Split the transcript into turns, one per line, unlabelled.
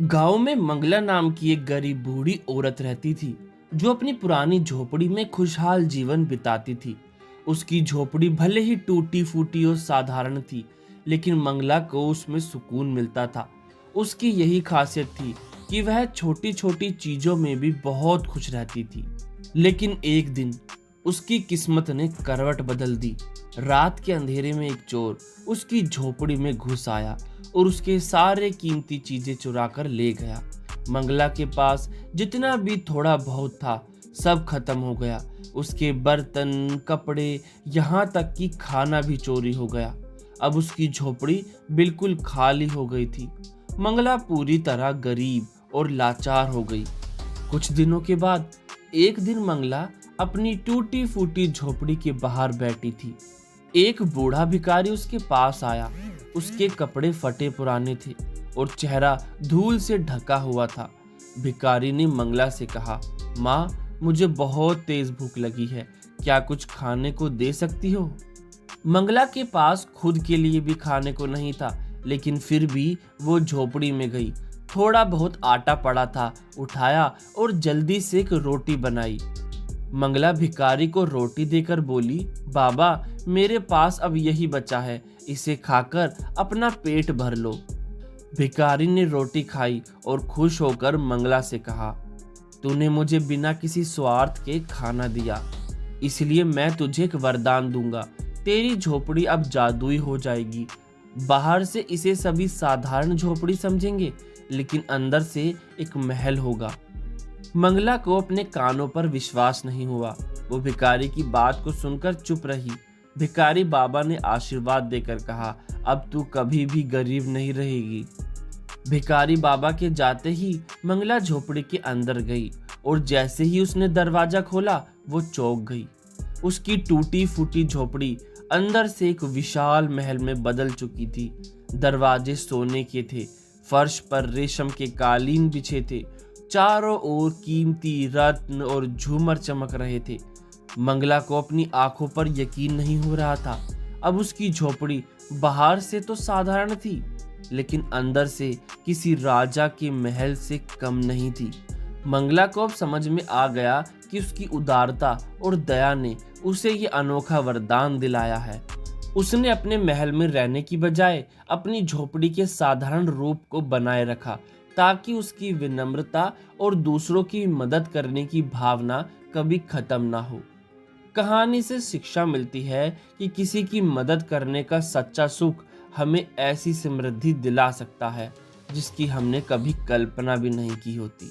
गांव में मंगला नाम की एक गरीब बूढ़ी औरत रहती थी जो अपनी पुरानी झोपड़ी में खुशहाल जीवन बिताती थी। उसकी झोपड़ी भले ही टूटी फूटी और साधारण थी, लेकिन मंगला को उसमें सुकून मिलता था। उसकी यही खासियत थी कि वह छोटी छोटी चीजों में भी बहुत खुश रहती थी। लेकिन एक दिन उसकी किस्मत ने करवट बदल दी। रात के अंधेरे में एक चोर उसकी झोपड़ी में घुस आया और उसके सारे कीमती चीजें चुरा कर ले गया। मंगला के पास जितना भी थोड़ा बहुत था सब खत्म हो गया। उसके बर्तन, कपड़े, यहाँ तक कि खाना भी चोरी हो गया। अब उसकी झोपड़ी बिल्कुल खाली हो गई थी। मंगला पूरी तरह गरीब और लाचार हो गई। कुछ दिनों के बाद एक दिन मंगला अपनी टूटी फूटी झोपड़ी के बाहर बैठी थी। एक बूढ़ा भिखारी उसके पास आया। उसके कपड़े फटे पुराने थे और चेहरा धूल से ढका हुआ था। भिखारी ने मंगला से कहा, माँ, मुझे बहुत तेज भूख लगी है, क्या कुछ खाने को दे सकती हो? मंगला के पास खुद के लिए भी खाने को नहीं था, लेकिन फिर भी वो झोपड़ी में गई। थोड़ा बहुत आटा पड़ा था, उठाया और जल्दी से एक रोटी बनाई। मंगला भिखारी को रोटी देकर बोली, बाबा, मेरे पास अब यही बचा है, इसे खाकर अपना पेट भर लो। भिखारी ने रोटी खाई और खुश होकर मंगला से कहा, तूने मुझे बिना किसी स्वार्थ के खाना दिया, इसलिए मैं तुझे एक वरदान दूंगा। तेरी झोपड़ी अब जादुई हो जाएगी। बाहर से इसे सभी साधारण झोपड़ी समझेंगे, लेकिन अंदर से एक महल होगा। मंगला को अपने कानों पर विश्वास नहीं हुआ। वो भिखारी की बात को सुनकर चुप रही। भिखारी बाबा ने आशीर्वाद देकर कहा, अब तू कभी भी गरीब नहीं रहेगी। भिखारी बाबा के जाते ही मंगला झोपड़ी के अंदर गई और जैसे ही उसने दरवाजा खोला वो चौंक गई। उसकी टूटी फूटी झोपड़ी अंदर से एक विशाल महल में बदल चुकी थी। दरवाजे सोने के थे, फर्श पर रेशम के कालीन बिछे थे, चारों ओर कीमती रत्न और झूमर चमक रहे थे। मंगला को अपनी आंखों पर यकीन नहीं हो रहा था। अब उसकी झोपड़ी बाहर से तो साधारण थी, लेकिन अंदर से किसी राजा के महल से कम नहीं थी। मंगला को अब समझ में आ गया कि उसकी उदारता और दया ने उसे ये अनोखा वरदान दिलाया है। उसने अपने महल में रहने की बजाय अपनी झोपड़ी के साधारण रूप को बनाए रखा, ताकि उसकी विनम्रता और दूसरों की मदद करने की भावना कभी खत्म ना हो। कहानी से शिक्षा मिलती है कि किसी की मदद करने का सच्चा सुख हमें ऐसी समृद्धि दिला सकता है जिसकी हमने कभी कल्पना भी नहीं की होती।